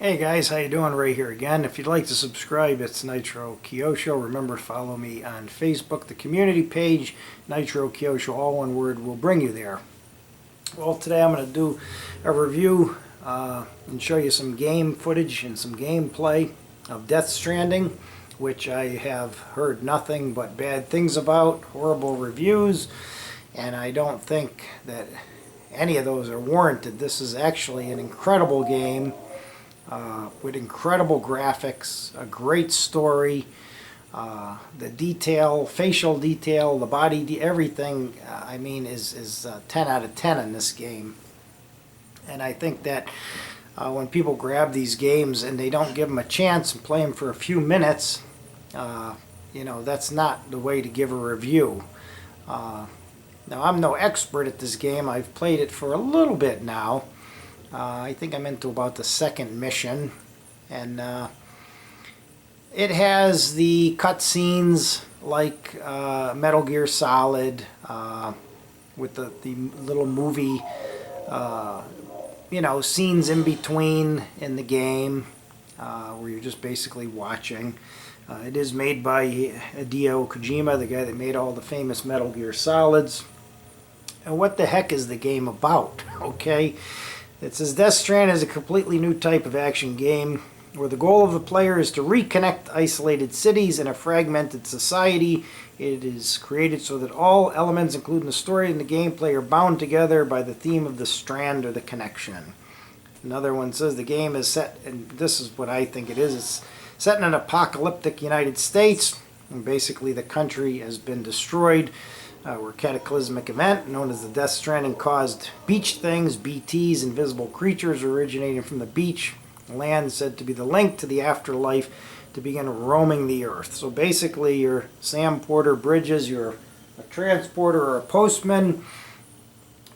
Hey guys, how you doing? Ray here again. If you'd like to subscribe, it's Nitro Kyosho. Remember to follow me on Facebook. The community page, Nitro Kyosho, all one word, will bring you there. Well, today I'm going to do a review and show you some game footage and some gameplay of Death Stranding, which I have heard nothing but bad things about, horrible reviews, and I don't think that any of those are warranted. This is actually an incredible game. With incredible graphics, a great story, the detail, facial detail, the body, everything, I mean, is 10 out of 10 in this game. And I think that when people grab these games and they don't give them a chance and play them for a few minutes, you know, that's not the way to give a review. Now, I'm no expert at this game. I've played it for a little bit now. I think I'm into about the second mission, and it has the cutscenes like Metal Gear Solid, with the little movie, you know, scenes in between in the game, where you're just basically watching. It is made by Hideo Kojima, the guy that made all the famous Metal Gear Solids. And what the heck is the game about? Okay. It says Death Stranding is a completely new type of action game where the goal of the player is to reconnect isolated cities in a fragmented society. It is created so that all elements, including the story and the gameplay, are bound together by the theme of the strand or the connection. Another one says the game is set, and this is what I think it is, it's set in an apocalyptic United States, and basically the country has been destroyed. Where a cataclysmic event known as the Death Stranding caused beach things, BTs, invisible creatures originating from the beach, land said to be the link to the afterlife, to begin roaming the earth. So basically you're Sam Porter Bridges, you're a transporter or a postman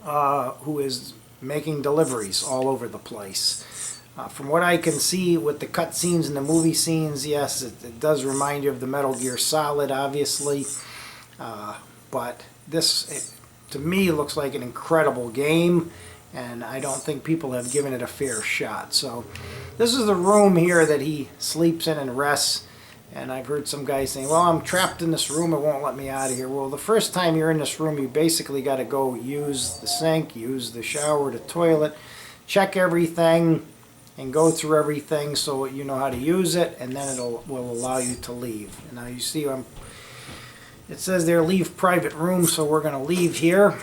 who is making deliveries all over the place. From what I can see with the cutscenes and the movie scenes, yes, it does remind you of the Metal Gear Solid, obviously. But this, to me, looks like an incredible game, and I don't think people have given it a fair shot. So this is the room here that he sleeps in and rests, and I've heard some guys saying, well, I'm trapped in this room, it won't let me out of here. Well, the first time you're in this room, you basically got to go use the sink, use the shower, the toilet, check everything, and go through everything so you know how to use it, and then will allow you to leave. And now you see it says there, leave private room, so we're going to leave here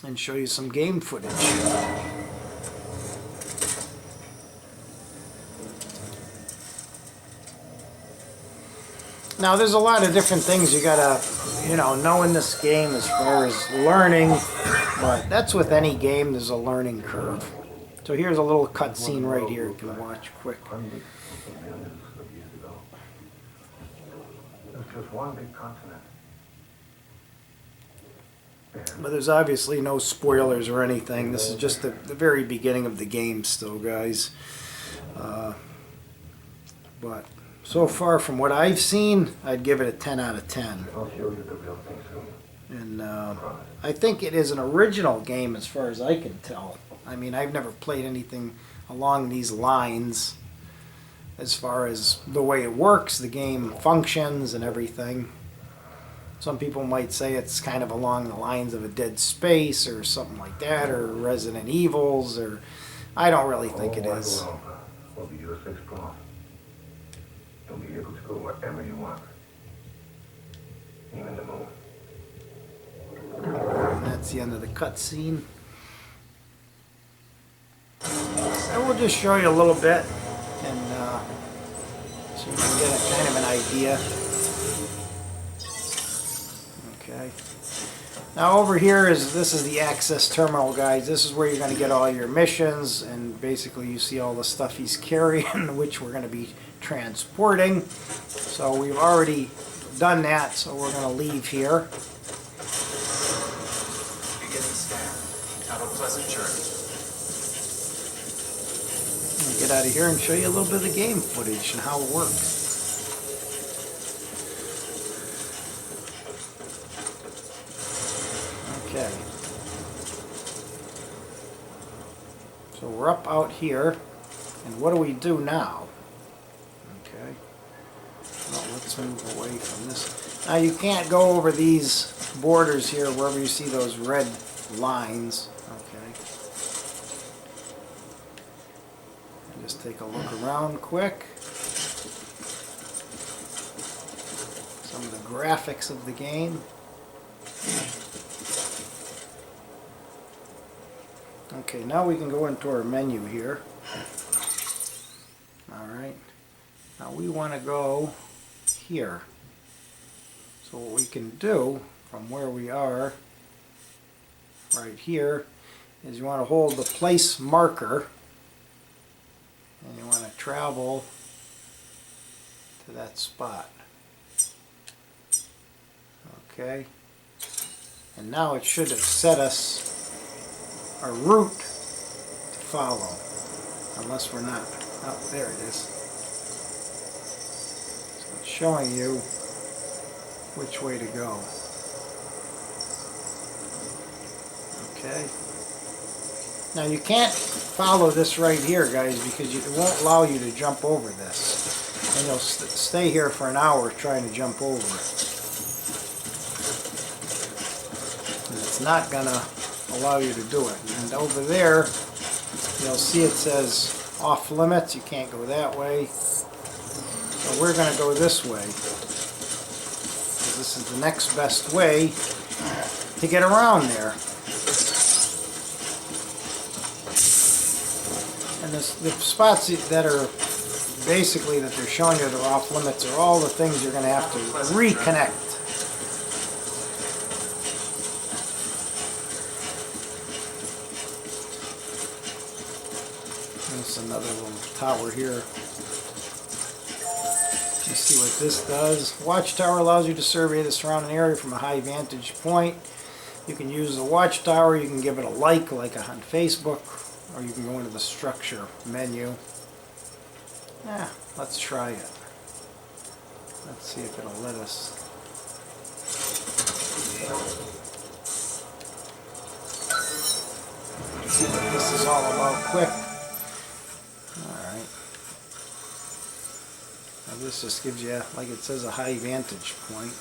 and show you some game footage. Now, there's a lot of different things you gotta, you know in this game as far as learning, but that's with any game, there's a learning curve. So here's a little cutscene right here you can watch quick. Just one big continent. But there's obviously no spoilers or anything. This is just the very beginning of the game still, guys. But so far from what I've seen, I'd give it a 10 out of 10. I'll show you the real thing soon. And I think it is an original game as far as I can tell. I mean, I've never played anything along these lines. As far as the way it works, the game functions and everything. Some people might say it's kind of along the lines of a Dead Space or something like that, or Resident Evils, or I don't really think it is. Will be yours to explore. You'll be able to go wherever you want, even the moon. And that's the end of the cutscene. And we'll just show you a little bit. And so you can get a kind of an idea. Okay. Now over here this is the access terminal, guys. This is where you're going to get all your missions, and basically you see all the stuff he's carrying, which we're going to be transporting. So we've already done that, so we're going to leave here. Beginning scan. Have a pleasant journey. Get out of here and show you a little bit of the game footage and how it works. Okay. So we're up out here. And what do we do now? Okay. Well, let's move away from this. Now you can't go over these borders here wherever you see those red lines. Okay. And just take a look around quick. Some of the graphics of the game. Okay, now we can go into our menu here. Alright. Now we want to go here. So what we can do from where we are right here is you want to hold the place marker and you want to travel to that spot. Okay. And now it should have set us a route to follow. Unless we're not. Oh, there it is. So it's showing you which way to go. Okay. Now you can't follow this right here, guys, because it won't allow you to jump over this. And you'll stay here for an hour trying to jump over it. And it's not going to allow you to do it. And over there, you'll see it says off limits. You can't go that way. So we're going to go this way. This is the next best way to get around there. And the spots that are basically that they're showing you that are off limits are all the things you're going to have to reconnect. There's another little tower here. Let's see what this does. Watchtower allows you to survey the surrounding area from a high vantage point. You can use the watchtower, you can give it a like on Facebook, or you can go into the structure menu. Let's try it. Let's see if it'll let us. Let's see what this is all about quick. Alright. Now this just gives you, like it says, a high vantage point.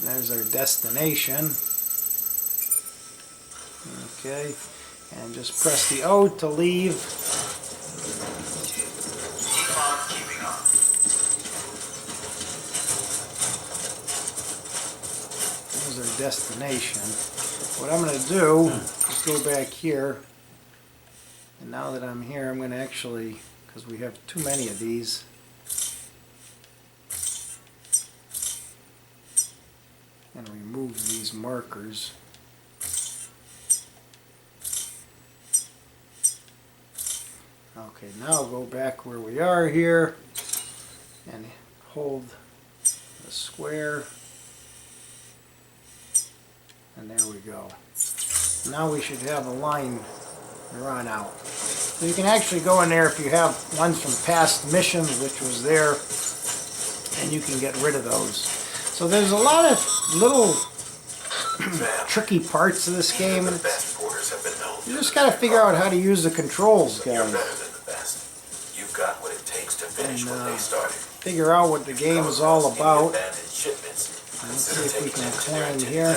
There's our destination. Okay, and just press the O to leave. Keep on keeping on. There's our destination. What I'm going to do is go back here. And now that I'm here, I'm going to actually, because we have too many of these, and remove these markers. Okay, now go back where we are here and hold the square, and there we go. Now we should have a line run out. So you can actually go in there if you have ones from past missions, which was there, and you can get rid of those. So there's a lot of little tricky parts of this game, and you just got to figure out how to use the controls, guys. Got what it takes to finish what they started. Figure out what the game is all about. Let's see if we can climb here.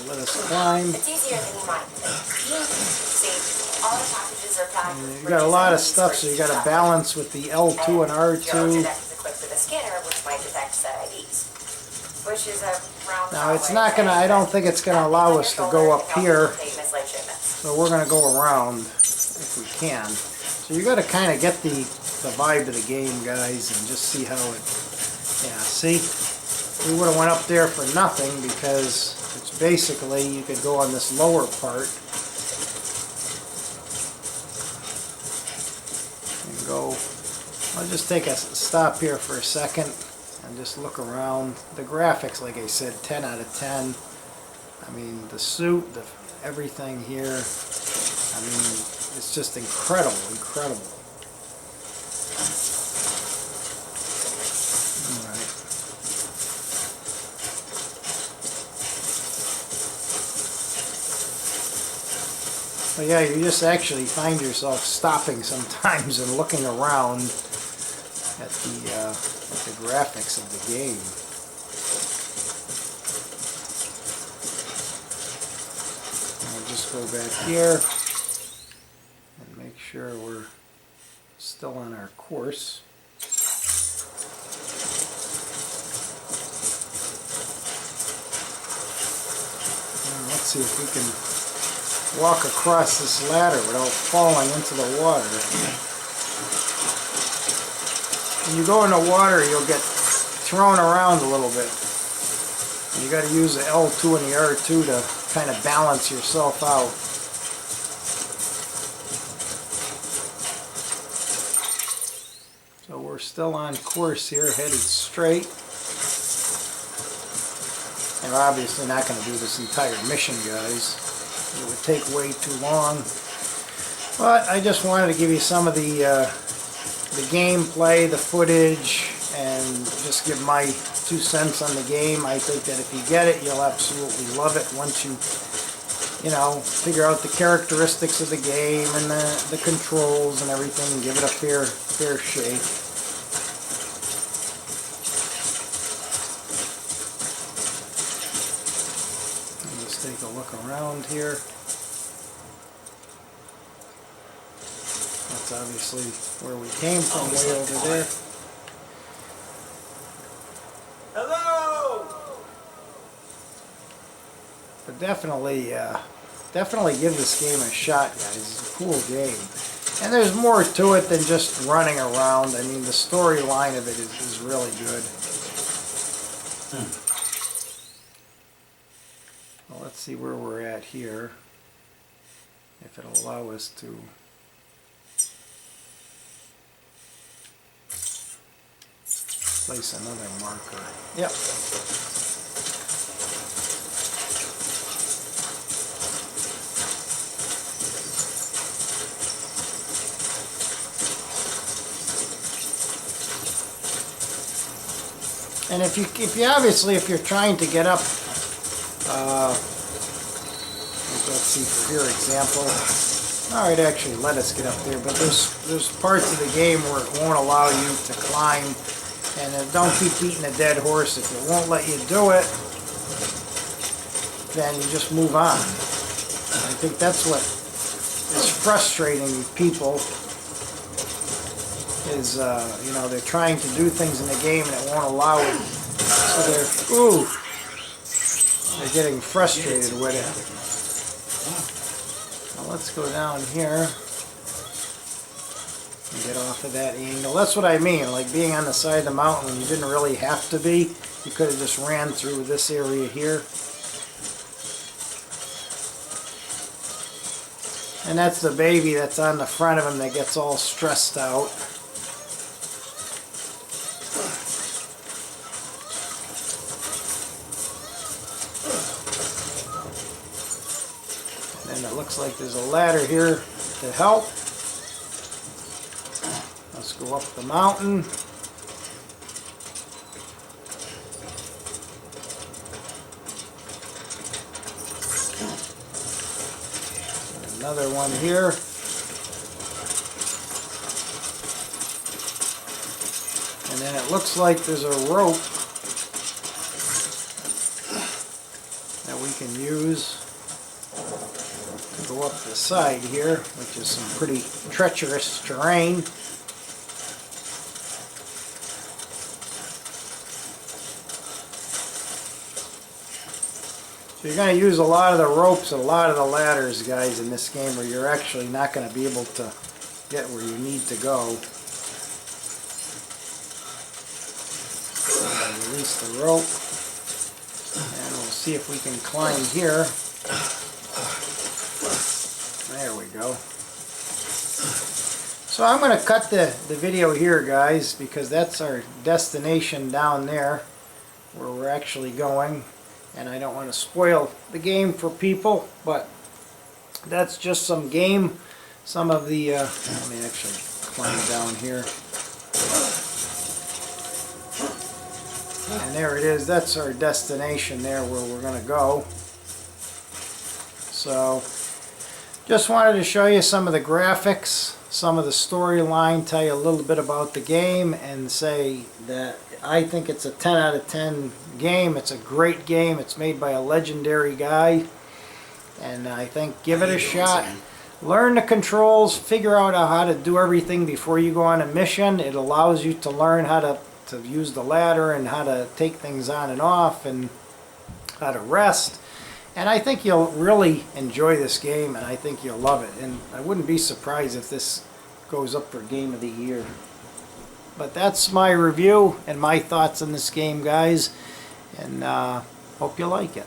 Let us climb. It's easier than you might think. See, all the packages are packed. You got a lot of stuff, so you got to balance with the L2 and R2. Your deck is equipped with a scanner, which might detect set IDs. Which is a round. Now it's not gonna. I don't think it's gonna allow us to go up here. So we're gonna go around if we can. So you got to kind of get the vibe of the game, guys, and just see how it. Yeah, see, we would have went up there for nothing because it's basically you could go on this lower part and go. I'll just take a stop here for a second and just look around. The graphics, like I said, 10 out of 10. I mean, the suit, everything here. I mean, it's just incredible, incredible. Alright. But yeah, you just actually find yourself stopping sometimes and looking around at the graphics of the game. I'll just go back here and make sure we're still on our course. And let's see if we can walk across this ladder without falling into the water. When you go in the water, you'll get thrown around a little bit. You got to use the L2 and the R2 to kind of balance yourself out. So we're still on course here, headed straight. And we're obviously not going to do this entire mission, guys. It would take way too long. But I just wanted to give you some of the gameplay, the footage, and just give my 2 cents on the game. I think that if you get it, you'll absolutely love it once you know, figure out the characteristics of the game and the controls and everything, and give it a fair shake. Let's take a look around here. That's obviously where we came from, way over there. Hello! But definitely give this game a shot, guys. It's a cool game. And there's more to it than just running around. I mean, the storyline of it is really good. Well, let's see where we're at here. If it'll allow us to... place another marker. Yep. And if you obviously, if you're trying to get up, let's see for your example. All right, actually, let us get up there. But there's parts of the game where it won't allow you to climb. And don't keep beating a dead horse. If it won't let you do it, then you just move on. And I think that's what is frustrating people is, you know, they're trying to do things in the game and it won't allow it. So they're getting frustrated with it. Now let's go down here. Get off of that angle. That's what I mean, like being on the side of the mountain when you didn't really have to be. You could have just ran through this area here. And that's the baby that's on the front of him that gets all stressed out. And then it looks like there's a ladder here to help. Let's go up the mountain. Another one here. And then it looks like there's a rope that we can use to go up the side here, which is some pretty treacherous terrain. So you're going to use a lot of the ropes, a lot of the ladders, guys, in this game, or you're actually not going to be able to get where you need to go. Release the rope, and we'll see if we can climb here. There we go. So I'm going to cut the video here, guys, because that's our destination down there, where we're actually going. And I don't want to spoil the game for people, but that's just some game. Some of the, let me actually climb down here. And there it is. That's our destination there where we're going to go. So Just wanted to show you some of the graphics, some of the storyline, tell you a little bit about the game, and say that I think it's a 10 out of 10 game. It's a great game. It's made by a legendary guy, and I think give it a shot. Learn the controls, figure out how to do everything before you go on a mission. It allows you to learn how to use the ladder and how to take things on and off and how to rest. And I think you'll really enjoy this game, and I think you'll love it. And I wouldn't be surprised if this goes up for Game of the Year. But that's my review and my thoughts on this game, guys. And hope you like it.